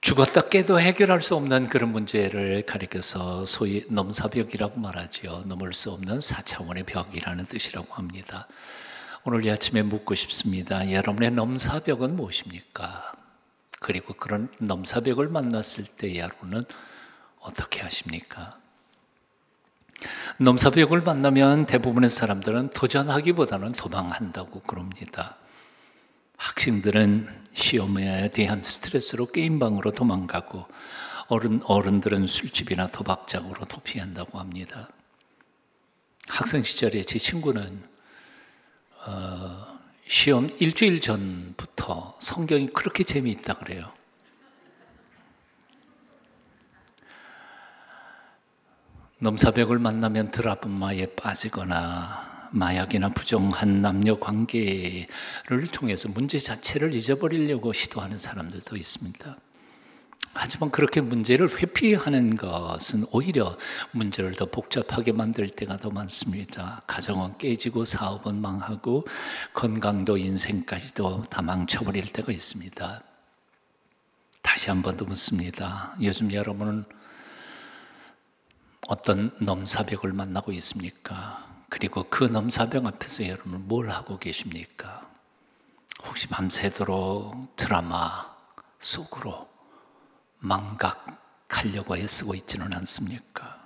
죽었다 깨도 해결할 수 없는 그런 문제를 가리켜서 소위 넘사벽이라고 말하죠. 넘을 수 없는 4차원의 벽이라는 뜻이라고 합니다. 오늘 이 아침에 묻고 싶습니다. 여러분의 넘사벽은 무엇입니까? 그리고 그런 넘사벽을 만났을 때 여러분은 어떻게 하십니까? 넘사벽을 만나면 대부분의 사람들은 도전하기보다는 도망한다고 그럽니다. 학생들은 시험에 대한 스트레스로 게임방으로 도망가고 어른들은 술집이나 도박장으로 도피한다고 합니다. 학생 시절에 제 친구는 시험 일주일 전부터 성경이 그렇게 재미있다 그래요. 넘사벽을 만나면 드라마에 빠지거나 마약이나 부정한 남녀 관계를 통해서 문제 자체를 잊어버리려고 시도하는 사람들도 있습니다. 하지만 그렇게 문제를 회피하는 것은 오히려 문제를 더 복잡하게 만들 때가 더 많습니다. 가정은 깨지고 사업은 망하고 건강도 인생까지도 다 망쳐버릴 때가 있습니다. 다시 한 번 더 묻습니다. 요즘 여러분은 어떤 넘사벽을 만나고 있습니까? 그리고 그 넘사벽 앞에서 여러분은 뭘 하고 계십니까? 혹시 밤새도록 드라마 속으로 망각하려고 애쓰고 있지는 않습니까?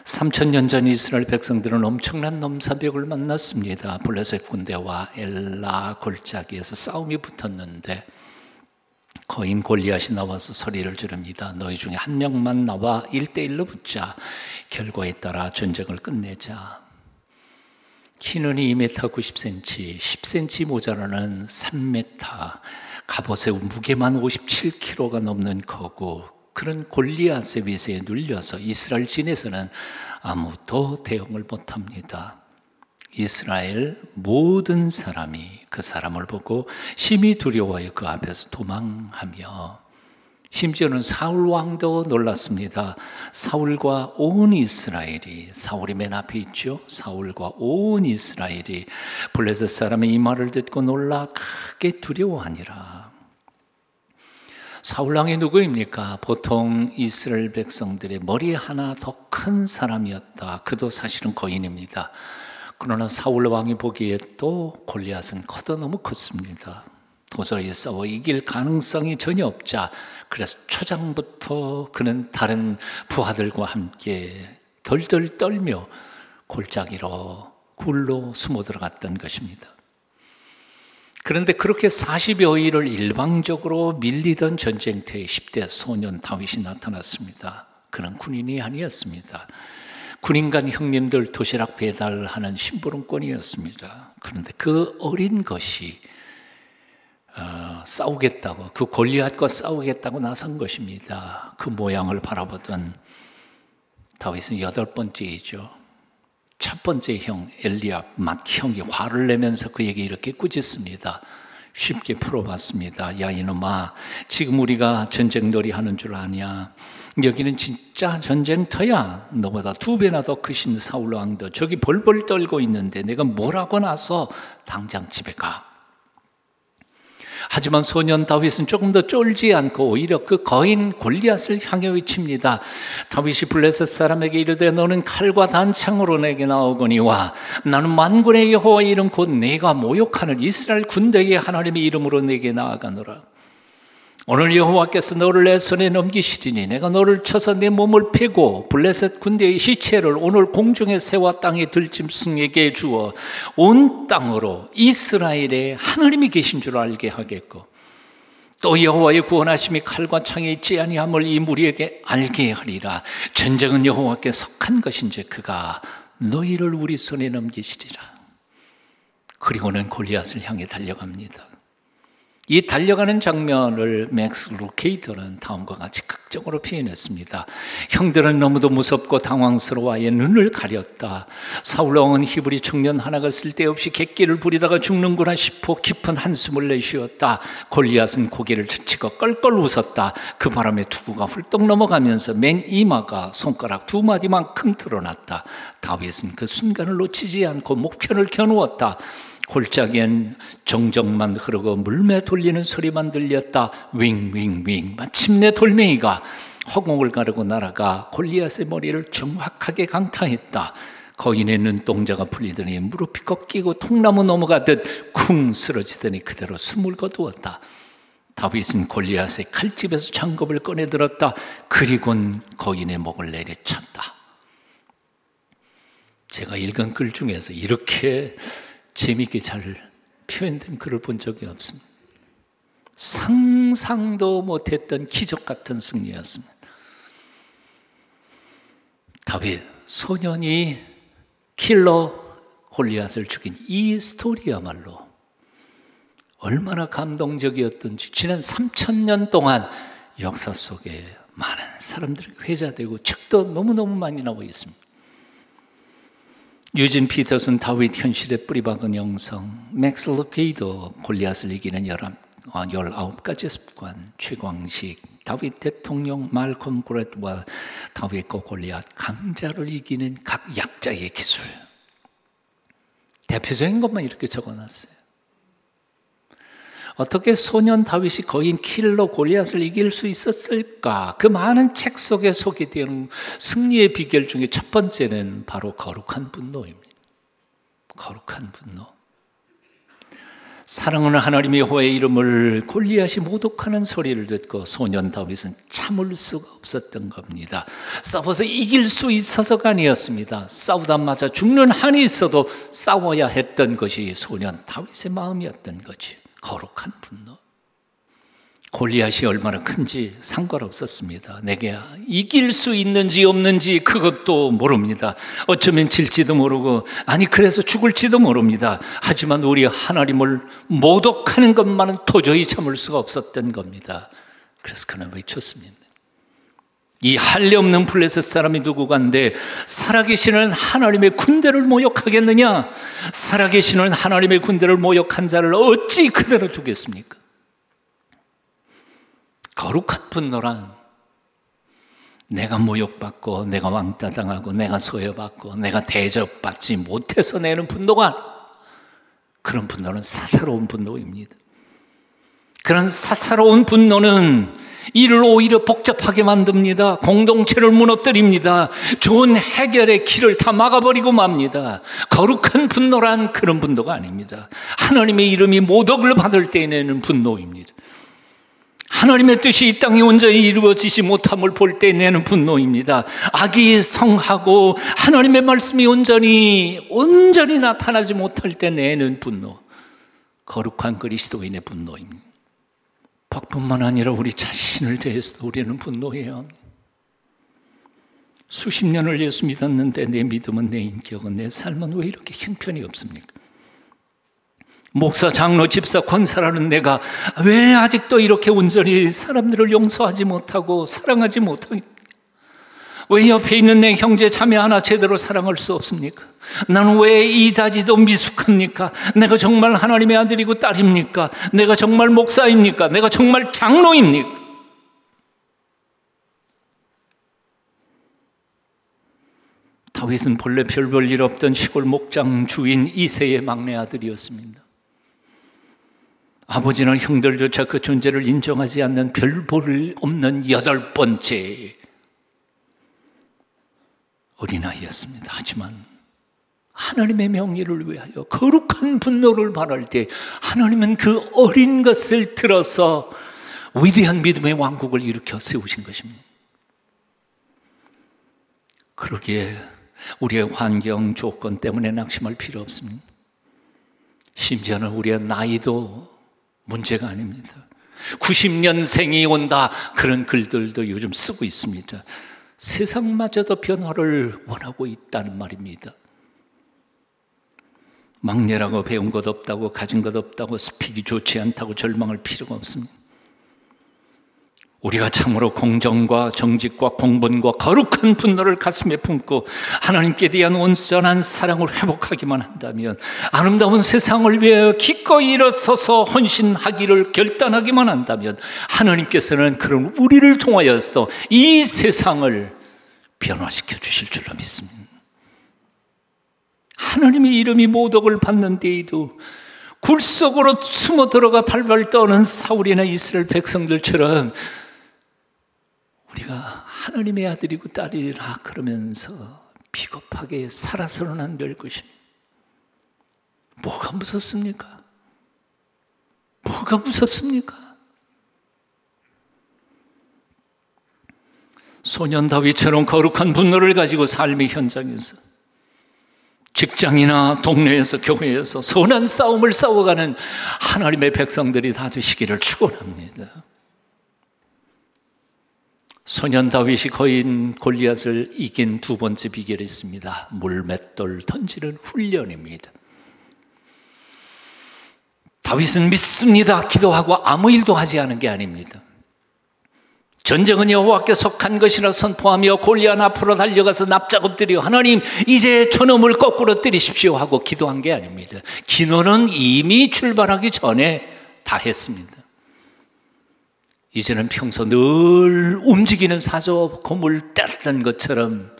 3000년 전 이스라엘 백성들은 엄청난 넘사벽을 만났습니다. 블레셋 군대와 엘라 골짜기에서 싸움이 붙었는데 거인 골리앗이 나와서 소리를 지릅니다. 너희 중에 한 명만 나와 1대1로 붙자. 결과에 따라 전쟁을 끝내자. 키는 2m 90cm, 10cm 모자라는 3m, 갑옷의 무게만 57kg가 넘는 거고 그런 골리앗의 위세에 눌려서 이스라엘 진에서는 아무도 대응을 못합니다. 이스라엘 모든 사람이 그 사람을 보고 심히 두려워하여 그 앞에서 도망하며 심지어는 사울 왕도 놀랐습니다. 사울과 온 이스라엘이, 사울이 맨 앞에 있죠. 사울과 온 이스라엘이 블레셋 사람의 이 말을 듣고 놀라 크게 두려워하니라. 사울 왕이 누구입니까? 보통 이스라엘 백성들의 머리 하나 더 큰 사람이었다. 그도 사실은 거인입니다. 그러나 사울 왕이 보기에 또 골리앗은 커도 너무 컸습니다. 도저히 싸워 이길 가능성이 전혀 없자 그래서 초장부터 그는 다른 부하들과 함께 덜덜 떨며 골짜기로 굴로 숨어 들어갔던 것입니다. 그런데 그렇게 40여일을 일방적으로 밀리던 전쟁터에 10대 소년 다윗이 나타났습니다. 그는 군인이 아니었습니다. 군인 간 형님들 도시락 배달하는 심부름꾼이었습니다. 그런데 그 어린 것이 싸우겠다고, 그 골리앗과 싸우겠다고 나선 것입니다. 그 모양을 바라보던 다윗은 8번째이죠. 첫 번째 형 엘리압 맏형이 화를 내면서 그에게 이렇게 꾸짖습니다. 쉽게 풀어봤습니다. 야 이놈아, 지금 우리가 전쟁놀이 하는 줄 아냐? 여기는 진짜 전쟁터야. 너보다 2배나 더 크신 사울 왕도 저기 벌벌 떨고 있는데 내가 뭐라고 나서 당장 집에 가. 하지만 소년 다윗은 조금 더 쫄지 않고 오히려 그 거인 골리앗을 향해 외칩니다. 다윗이 블레셋 사람에게 이르되 너는 칼과 단창으로 내게 나오거니와 나는 만군의 여호와의 이름 곧 내가 모욕하는 이스라엘 군대의 하나님의 이름으로 내게 나아가노라. 오늘 여호와께서 너를 내 손에 넘기시리니 내가 너를 쳐서 내 몸을 패고 블레셋 군대의 시체를 오늘 공중의 새와 땅의 들짐승에게 주어 온 땅으로 이스라엘에 하나님이 계신 줄 알게 하겠고 또 여호와의 구원하심이 칼과 창에 있지 아니함을 이 무리에게 알게 하리라. 전쟁은 여호와께 속한 것인지 그가 너희를 우리 손에 넘기시리라. 그리고는 골리앗을 향해 달려갑니다. 이 달려가는 장면을 맥스 루케이터는 다음과 같이 극적으로 표현했습니다. 형들은 너무도 무섭고 당황스러워 아예 눈을 가렸다. 사울 왕은 히브리 청년 하나가 쓸데없이 객기를 부리다가 죽는구나 싶어 깊은 한숨을 내쉬었다. 골리앗은 고개를 젖히고 껄껄 웃었다. 그 바람에 투구가 훌떡 넘어가면서 맨 이마가 손가락 2마디만큼 드러났다. 다윗은 그 순간을 놓치지 않고 목편을 겨누었다. 골짜기엔 정적만 흐르고 물매 돌리는 소리만 들렸다. 윙윙윙. 마침내 돌멩이가 허공을 가르고 날아가 골리앗의 머리를 정확하게 강타했다. 거인의 눈동자가 풀리더니 무릎이 꺾이고 통나무 넘어가듯 쿵 쓰러지더니 그대로 숨을 거두었다. 다윗은 골리앗의 칼집에서 장갑을 꺼내 들었다. 그리고는 거인의 목을 내리쳤다. 제가 읽은 글 중에서 이렇게 재미있게 잘 표현된 글을 본 적이 없습니다. 상상도 못했던 기적 같은 승리였습니다. 다윗 소년이 킬러 골리앗을 죽인 이 스토리야말로 얼마나 감동적이었던지 지난 3000년 동안 역사 속에 많은 사람들이 회자되고 책도 너무너무 많이 나오고 있습니다. 유진 피터슨 다윗 현실에 뿌리박은 영성, 맥스 루케이도 골리앗을 이기는 19가지 습관, 최광식, 다윗 대통령, 말콤 그레트와 다윗과 골리앗, 강자를 이기는 각 약자의 기술. 대표적인 것만 이렇게 적어놨어요. 어떻게 소년 다윗이 거인 킬러 골리앗을 이길 수 있었을까? 그 많은 책 속에 소개되는 승리의 비결 중에 첫 번째는 바로 거룩한 분노입니다. 거룩한 분노. 사랑하는 하나님의 여호와의 이름을 골리앗이 모독하는 소리를 듣고 소년 다윗은 참을 수가 없었던 겁니다. 싸워서 이길 수 있어서가 아니었습니다. 싸우다 맞아 죽는 한이 있어도 싸워야 했던 것이 소년 다윗의 마음이었던 거지. 거룩한 분노. 골리앗이 얼마나 큰지 상관없었습니다. 내게 이길 수 있는지 없는지 그것도 모릅니다. 어쩌면 질지도 모르고 아니 그래서 죽을지도 모릅니다. 하지만 우리 하나님을 모독하는 것만은 도저히 참을 수가 없었던 겁니다. 그래서 그는 외쳤습니다. 이 할례 없는 블레셋 사람이 누구간데 살아계시는 하나님의 군대를 모욕하겠느냐? 살아계시는 하나님의 군대를 모욕한 자를 어찌 그대로 두겠습니까? 거룩한 분노란 내가 모욕받고 내가 왕따당하고 내가 소외받고 내가 대접받지 못해서 내는 분노가 그런 분노는 사사로운 분노입니다. 그런 사사로운 분노는 이를 오히려 복잡하게 만듭니다. 공동체를 무너뜨립니다. 좋은 해결의 길을 다 막아버리고 맙니다. 거룩한 분노란 그런 분노가 아닙니다. 하나님의 이름이 모독을 받을 때 내는 분노입니다. 하나님의 뜻이 이 땅에 온전히 이루어지지 못함을 볼 때 내는 분노입니다. 악이 성하고 하나님의 말씀이 온전히 나타나지 못할 때 내는 분노. 거룩한 그리스도인의 분노입니다. 법뿐만 아니라 우리 자신을 대해서도 우리는 분노해요. 수십 년을 예수 믿었는데 내 믿음은, 내 인격은, 내 삶은 왜 이렇게 형편이 없습니까? 목사, 장로, 집사, 권사라는 내가 왜 아직도 이렇게 온전히 사람들을 용서하지 못하고 사랑하지 못합니까? 왜 옆에 있는 내 형제 자매 하나 제대로 사랑할 수 없습니까? 나는 왜 이다지도 미숙합니까? 내가 정말 하나님의 아들이고 딸입니까? 내가 정말 목사입니까? 내가 정말 장로입니까? 다윗은 본래 별 볼 일 없던 시골 목장 주인 이새의 막내 아들이었습니다. 아버지는 형들조차 그 존재를 인정하지 않는 별 볼 일 없는 8번째 어린아이였습니다. 하지만 하나님의 명예를 위하여 거룩한 분노를 발할 때 하나님은 그 어린 것을 들어서 위대한 믿음의 왕국을 일으켜 세우신 것입니다. 그러기에 우리의 환경 조건 때문에 낙심할 필요 없습니다. 심지어는 우리의 나이도 문제가 아닙니다. 90년생이 온다, 그런 글들도 요즘 쓰고 있습니다. 세상마저도 변화를 원하고 있다는 말입니다. 막내라고 배운 것 없다고, 가진 것 없다고, 스펙이 좋지 않다고 절망할 필요가 없습니다. 우리가 참으로 공정과 정직과 공본과 거룩한 분노를 가슴에 품고 하나님께 대한 온전한 사랑을 회복하기만 한다면, 아름다운 세상을 위하여 기꺼이 일어서서 헌신하기를 결단하기만 한다면, 하나님께서는 그런 우리를 통하여서 이 세상을 변화시켜 주실 줄로 믿습니다. 하나님의 이름이 모독을 받는 때에도 굴 속으로 숨어 들어가 발발 떠는 사울이나 이스라엘 백성들처럼 우리가 하나님의 아들이고 딸이라 그러면서 비겁하게 살아서는 안 될 것입니다. 뭐가 무섭습니까? 뭐가 무섭습니까? 소년 다윗처럼 거룩한 분노를 가지고 삶의 현장에서, 직장이나 동네에서, 교회에서 선한 싸움을 싸워가는 하나님의 백성들이 다 되시기를 축원합니다. 소년 다윗이 거인 골리앗을 이긴 두 번째 비결이 있습니다. 물맷돌 던지는 훈련입니다. 다윗은 믿습니다. 기도하고 아무 일도 하지 않은 게 아닙니다. 전쟁은 여호와께 속한 것이라 선포하며 골리앗 앞으로 달려가서 납작 엎드려 하나님 이제 저놈을 거꾸로 때리십시오 하고 기도한 게 아닙니다. 기도는 이미 출발하기 전에 다 했습니다. 이제는 평소 늘 움직이는 사조 고물 때렸던 것처럼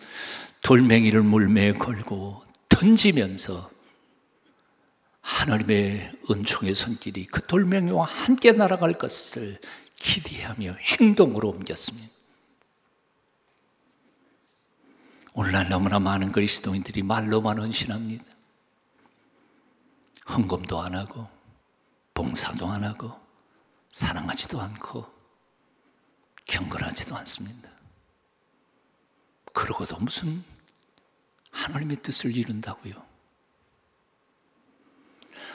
돌멩이를 물매에 걸고 던지면서 하나님의 은총의 손길이 그 돌멩이와 함께 날아갈 것을 기대하며 행동으로 옮겼습니다. 오늘날 너무나 많은 그리스도인들이 말로만 헌신합니다. 헌금도 안 하고 봉사도 안 하고 사랑하지도 않고 경건하지도 않습니다. 그러고도 무슨 하나님의 뜻을 이룬다고요?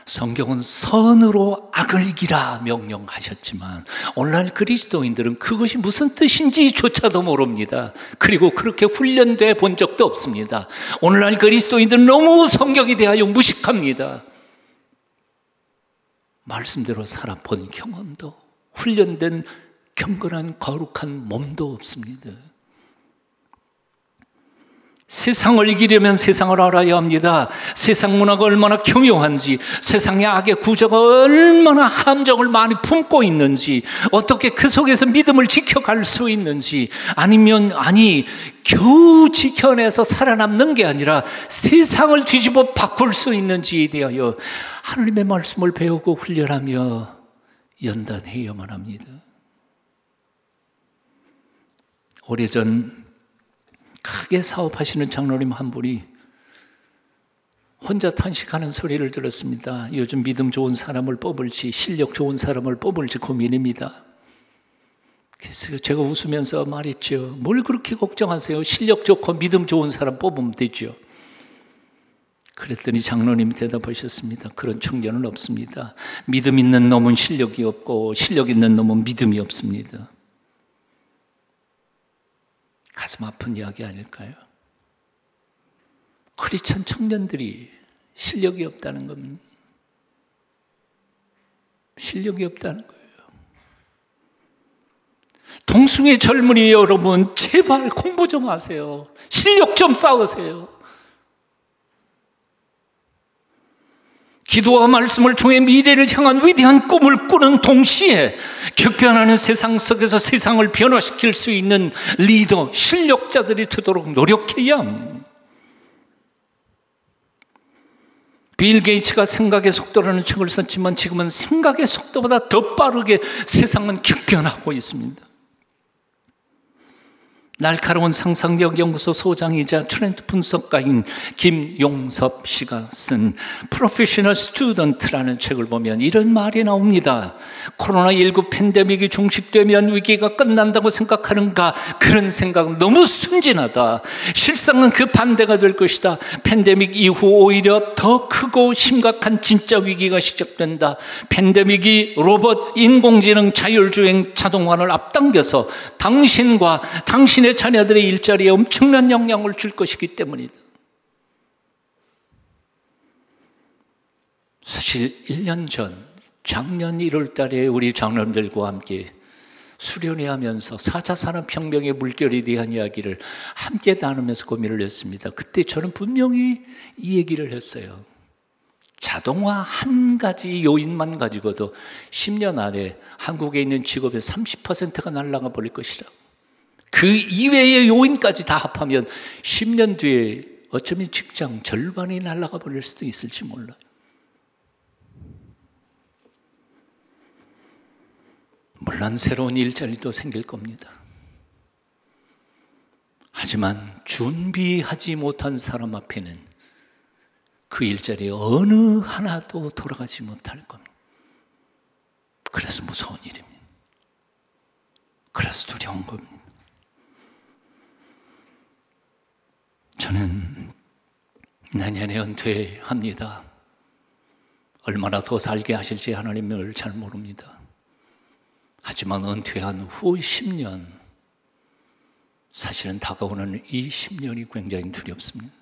성경은 선으로 악을 이기라 명령하셨지만 오늘날 그리스도인들은 그것이 무슨 뜻인지조차도 모릅니다. 그리고 그렇게 훈련돼 본 적도 없습니다. 오늘날 그리스도인들은 너무 성경에 대하여 무식합니다. 말씀대로 살아본 경험도, 훈련된 경건한 거룩한 몸도 없습니다. 세상을 이기려면 세상을 알아야 합니다. 세상 문화가 얼마나 교묘한지, 세상의 악의 구조가 얼마나 함정을 많이 품고 있는지, 어떻게 그 속에서 믿음을 지켜갈 수 있는지, 겨우 지켜내서 살아남는 게 아니라 세상을 뒤집어 바꿀 수 있는지에 대하여 하나님의 말씀을 배우고 훈련하며 연단해야만 합니다. 오래전 크게 사업하시는 장로님 한 분이 혼자 탄식하는 소리를 들었습니다. 요즘 믿음 좋은 사람을 뽑을지 실력 좋은 사람을 뽑을지 고민입니다. 그래서 제가 웃으면서 말했죠. 뭘 그렇게 걱정하세요? 실력 좋고 믿음 좋은 사람 뽑으면 되죠. 그랬더니 장로님이 대답하셨습니다. 그런 청년은 없습니다. 믿음 있는 놈은 실력이 없고 실력 있는 놈은 믿음이 없습니다. 가슴 아픈 이야기 아닐까요? 크리스천 청년들이 실력이 없다는 겁니다. 실력이 없다는 거예요. 동숭의 젊은이 여러분, 제발 공부 좀 하세요. 실력 좀 쌓으세요. 기도와 말씀을 통해 미래를 향한 위대한 꿈을 꾸는 동시에 격변하는 세상 속에서 세상을 변화시킬 수 있는 리더, 실력자들이 되도록 노력해야 합니다. 빌 게이츠가 생각의 속도라는 책을 썼지만 지금은 생각의 속도보다 더 빠르게 세상은 격변하고 있습니다. 날카로운 상상력 연구소 소장이자 트렌드 분석가인 김용섭 씨가 쓴 Professional Student라는 책을 보면 이런 말이 나옵니다. 코로나19 팬데믹이 종식되면 위기가 끝난다고 생각하는가? 그런 생각은 너무 순진하다. 실상은 그 반대가 될 것이다. 팬데믹 이후 오히려 더 크고 심각한 진짜 위기가 시작된다. 팬데믹이 로봇, 인공지능, 자율주행, 자동화를 앞당겨서 당신과 당신의 자녀들의 일자리에 엄청난 영향을 줄 것이기 때문이다. 사실 1년 전, 작년 1월 달에 우리 장로님들과 함께 수련회하면서 4차 산업혁명의 물결에 대한 이야기를 함께 나누면서 고민을 했습니다. 그때 저는 분명히 이 얘기를 했어요. 자동화 한 가지 요인만 가지고도 10년 안에 한국에 있는 직업의 30%가 날아가 버릴 것이라. 그 이외의 요인까지 다 합하면 10년 뒤에 어쩌면 직장 절반이 날아가 버릴 수도 있을지 몰라요. 물론 새로운 일자리도 생길 겁니다. 하지만 준비하지 못한 사람 앞에는 그 일자리 어느 하나도 돌아가지 못할 겁니다. 그래서 무서운 일입니다. 그래서 두려운 겁니다. 저는 내년에 은퇴합니다. 얼마나 더 살게 하실지 하나님을 잘 모릅니다. 하지만 은퇴한 후 10년, 사실은 다가오는 이 10년이 굉장히 두렵습니다.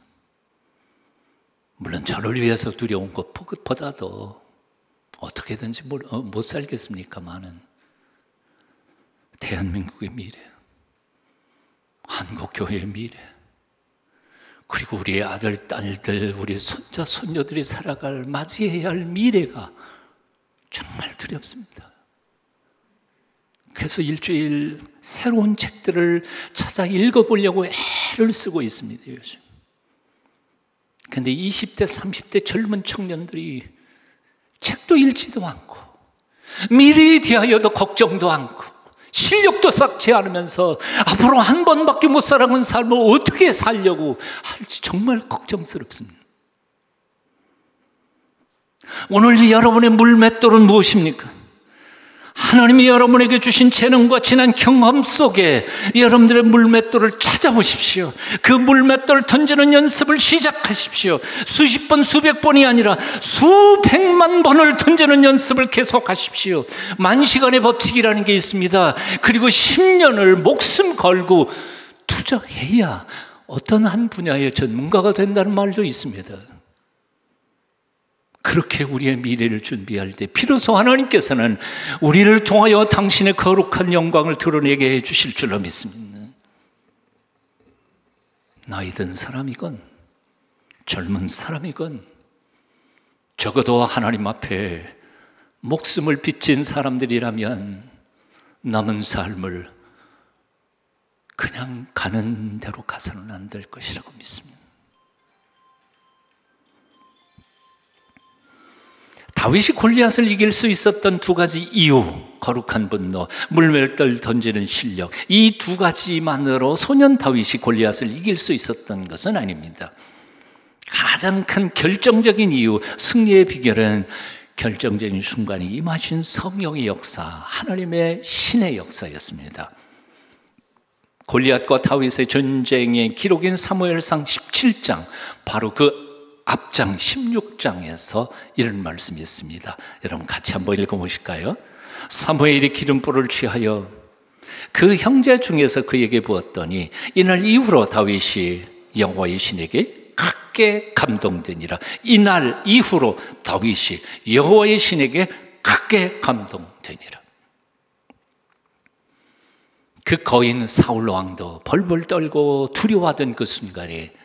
물론 저를 위해서 두려운 것보다도 어떻게든지 못 살겠습니까마는 대한민국의 미래, 한국교회의 미래, 그리고 우리의 아들, 딸들, 우리 손자, 손녀들이 살아갈, 맞이해야 할 미래가 정말 두렵습니다. 그래서 일주일 새로운 책들을 찾아 읽어보려고 애를 쓰고 있습니다, 요즘. 그런데 20대, 30대 젊은 청년들이 책도 읽지도 않고 미래에 대하여도 걱정도 않고 실력도 쌓지 않으면서 앞으로 한 번밖에 못 살아간 삶을 어떻게 살려고 할지 정말 걱정스럽습니다. 오늘 여러분의 물맷돌은 무엇입니까? 하나님이 여러분에게 주신 재능과 지난 경험 속에 여러분들의 물맷돌을 찾아보십시오. 그 물맷돌을 던지는 연습을 시작하십시오. 수십 번, 수백 번이 아니라 수백만 번을 던지는 연습을 계속하십시오. 만시간의 법칙이라는 게 있습니다. 그리고 10년을 목숨 걸고 투자해야 어떤 한 분야의 전문가가 된다는 말도 있습니다. 그렇게 우리의 미래를 준비할 때 비로소 하나님께서는 우리를 통하여 당신의 거룩한 영광을 드러내게 해주실 줄로 믿습니다. 나이 든 사람이건 젊은 사람이건 적어도 하나님 앞에 목숨을 바친 사람들이라면 남은 삶을 그냥 가는 대로 가서는 안 될 것이라고 믿습니다. 다윗이 골리앗을 이길 수 있었던 두 가지 이유, 거룩한 분노, 물맷돌 던지는 실력, 이 두 가지만으로 소년 다윗이 골리앗을 이길 수 있었던 것은 아닙니다. 가장 큰 결정적인 이유, 승리의 비결은 결정적인 순간에 임하신 성령의 역사, 하나님의 신의 역사였습니다. 골리앗과 다윗의 전쟁의 기록인 사무엘상 17장, 바로 그 앞장 16장에서 이런 말씀이 있습니다. 여러분 같이 한번 읽어보실까요? 사무엘이 기름불을 취하여 그 형제 중에서 그에게 부었더니 이날 이후로 다윗이 여호와의 신에게 크게 감동되니라. 이날 이후로 다윗이 여호와의 신에게 크게 감동되니라. 그 거인 사울 왕도 벌벌 떨고 두려워하던 그 순간에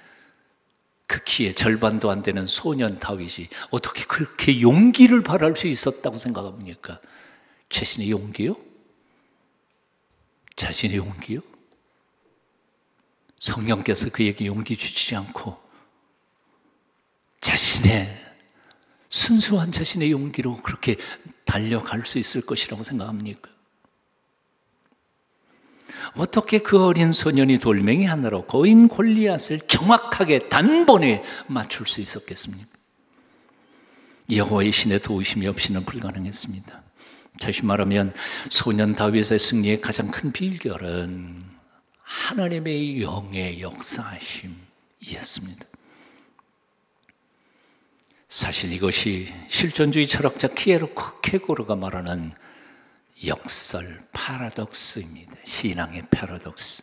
그 키의 절반도 안 되는 소년 다윗이 어떻게 그렇게 용기를 발할 수 있었다고 생각합니까? 자신의 용기요? 자신의 용기요? 성령께서 그에게 용기 주시지 않고 자신의 순수한 자신의 용기로 그렇게 달려갈 수 있을 것이라고 생각합니까? 어떻게 그 어린 소년이 돌멩이 하나로 거인 골리앗을 정확하게 단번에 맞출 수 있었겠습니까? 여호와의 신의 도우심이 없이는 불가능했습니다. 다시 말하면 소년 다윗의 승리의 가장 큰 비결은 하나님의 영의 역사심이었습니다. 사실 이것이 실존주의 철학자 키에르케고르가 말하는 역설, 파라독스입니다. 신앙의 파라독스.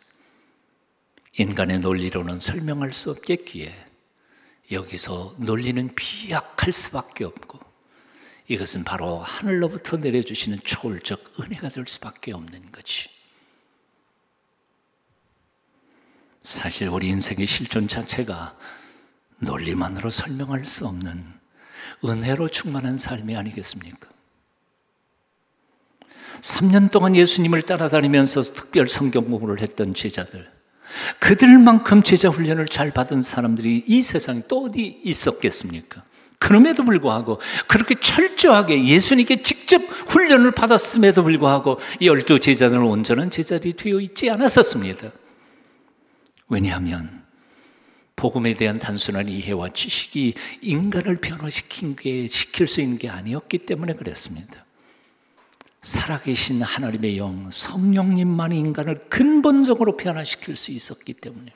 인간의 논리로는 설명할 수 없겠기에 여기서 논리는 비약할 수밖에 없고 이것은 바로 하늘로부터 내려주시는 초월적 은혜가 될 수밖에 없는 거지. 사실 우리 인생의 실존 자체가 논리만으로 설명할 수 없는 은혜로 충만한 삶이 아니겠습니까? 3년 동안 예수님을 따라다니면서 특별 성경 공부를 했던 제자들, 그들만큼 제자 훈련을 잘 받은 사람들이 이 세상에 또 어디 있었겠습니까? 그럼에도 불구하고 그렇게 철저하게 예수님께 직접 훈련을 받았음에도 불구하고 12 제자들은 온전한 제자들이 되어 있지 않았었습니다. 왜냐하면 복음에 대한 단순한 이해와 지식이 인간을 변화시킬 수 있는 게 아니었기 때문에 그랬습니다. 살아계신 하나님의 영, 성령님만이 인간을 근본적으로 변화시킬 수 있었기 때문에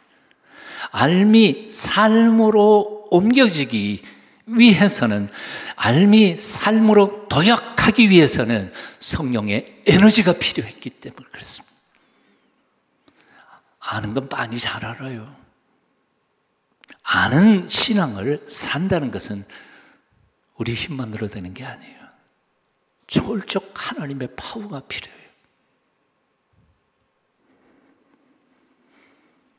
알미 삶으로 옮겨지기 위해서는, 알미 삶으로 도약하기 위해서는 성령의 에너지가 필요했기 때문에 그렇습니다. 아는 건 많이 잘 알아요. 아는 신앙을 산다는 것은 우리 힘만으로 되는 게 아니에요. 초월적 하나님의 파워가 필요해요.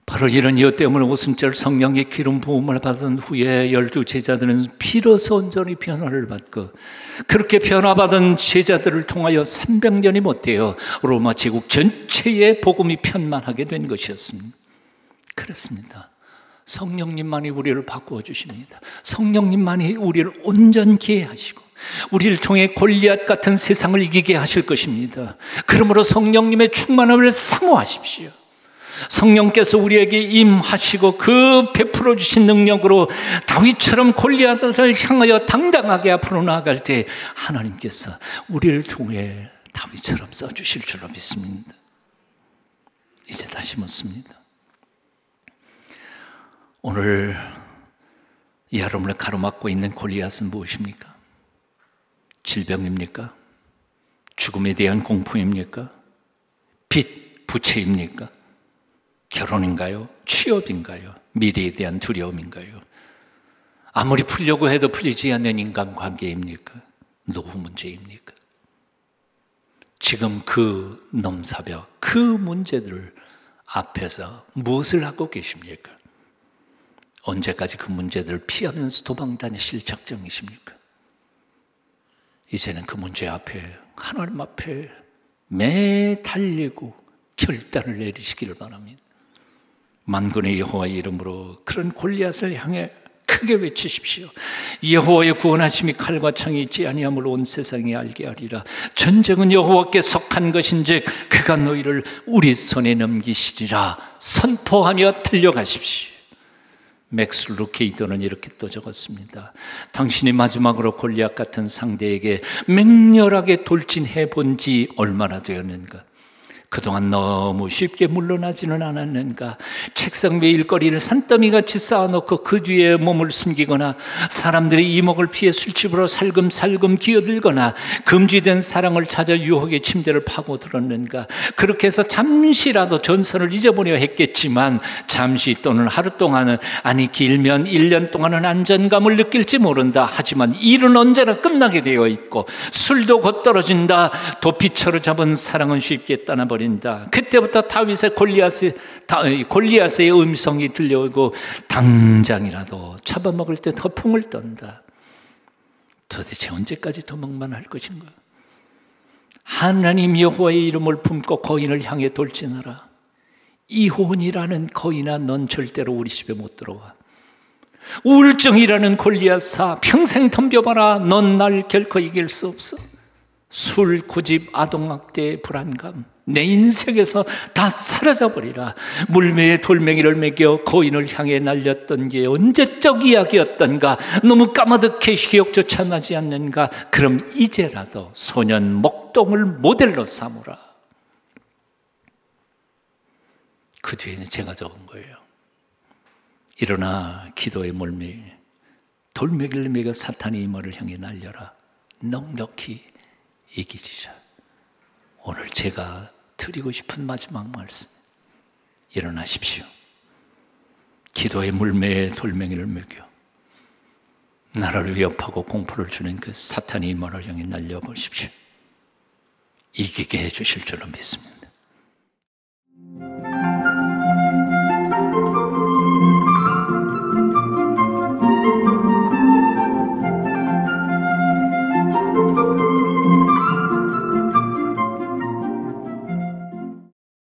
바로 이런 이유 때문에 오순절 성령의 기름 부음을 받은 후에 12 제자들은 비로소 온전히 변화를 받고, 그렇게 변화받은 제자들을 통하여 300년이 못되어 로마 제국 전체에 복음이 편만하게 된 것이었습니다. 그렇습니다. 성령님만이 우리를 바꾸어 주십니다. 성령님만이 우리를 온전케 하시고 우리를 통해 골리앗 같은 세상을 이기게 하실 것입니다. 그러므로 성령님의 충만함을 사모하십시오. 성령께서 우리에게 임하시고 그 베풀어 주신 능력으로 다윗처럼 골리앗을 향하여 당당하게 앞으로 나아갈 때 하나님께서 우리를 통해 다윗처럼 써주실 줄로 믿습니다. 이제 다시 묻습니다. 오늘 여러분을 가로막고 있는 골리앗은 무엇입니까? 질병입니까? 죽음에 대한 공포입니까? 빚, 부채입니까? 결혼인가요? 취업인가요? 미래에 대한 두려움인가요? 아무리 풀려고 해도 풀리지 않는 인간관계입니까? 노후 문제입니까? 지금 그 넘사벽, 그 문제들 앞에서 무엇을 하고 계십니까? 언제까지 그 문제들을 피하면서 도망 다니실 작정이십니까? 이제는 그 문제 앞에, 하나님 앞에 매달리고 결단을 내리시기를 바랍니다. 만군의 여호와의 이름으로 그런 골리앗을 향해 크게 외치십시오. 여호와의 구원하심이 칼과 창이 있지 아니함을 온 세상이 알게 하리라. 전쟁은 여호와께 속한 것인즉 그가 너희를 우리 손에 넘기시리라. 선포하며 달려가십시오. 맥스 루케이더는 이렇게 또 적었습니다. 당신이 마지막으로 골리앗 같은 상대에게 맹렬하게 돌진해 본 지 얼마나 되었는가? 그동안 너무 쉽게 물러나지는 않았는가? 책상 위에 일거리를 산더미같이 쌓아놓고 그 뒤에 몸을 숨기거나 사람들의 이목을 피해 술집으로 살금살금 기어들거나 금지된 사랑을 찾아 유혹의 침대를 파고들었는가? 그렇게 해서 잠시라도 전선을 잊어보려 했겠지만 잠시 또는 하루 동안은, 아니 길면 1년 동안은 안전감을 느낄지 모른다. 하지만 일은 언제나 끝나게 되어 있고 술도 곧 떨어진다. 도피처로 잡은 사랑은 쉽게 떠나버린다. 그때부터 다윗의 골리앗의 음성이 들려오고 당장이라도 잡아먹을 때 허풍을 떤다. 도대체 언제까지 도망만 할 것인가? 하나님 여호와의 이름을 품고 거인을 향해 돌진하라. 이혼이라는 거인아, 넌 절대로 우리 집에 못 들어와. 우울증이라는 골리앗아, 평생 덤벼봐라. 넌 날 결코 이길 수 없어. 술, 고집, 아동학대, 불안감, 내 인생에서 다 사라져버리라. 물매에 돌멩이를 매겨 거인을 향해 날렸던 게 언제적 이야기였던가? 너무 까마득해 기억조차 나지 않는가? 그럼 이제라도 소년 목동을 모델로 삼으라. 그 뒤에는 제가 적은 거예요. 일어나 기도의 물매, 돌멩이를 매겨 사탄의 이마를 향해 날려라. 넉넉히 이기리라. 오늘 제가 드리고 싶은 마지막 말씀, 일어나십시오. 기도의 물매에 돌멩이를 매겨 나를 위협하고 공포를 주는 그 사탄의 이마를 향해 날려보십시오. 이기게 해주실 줄로 믿습니다.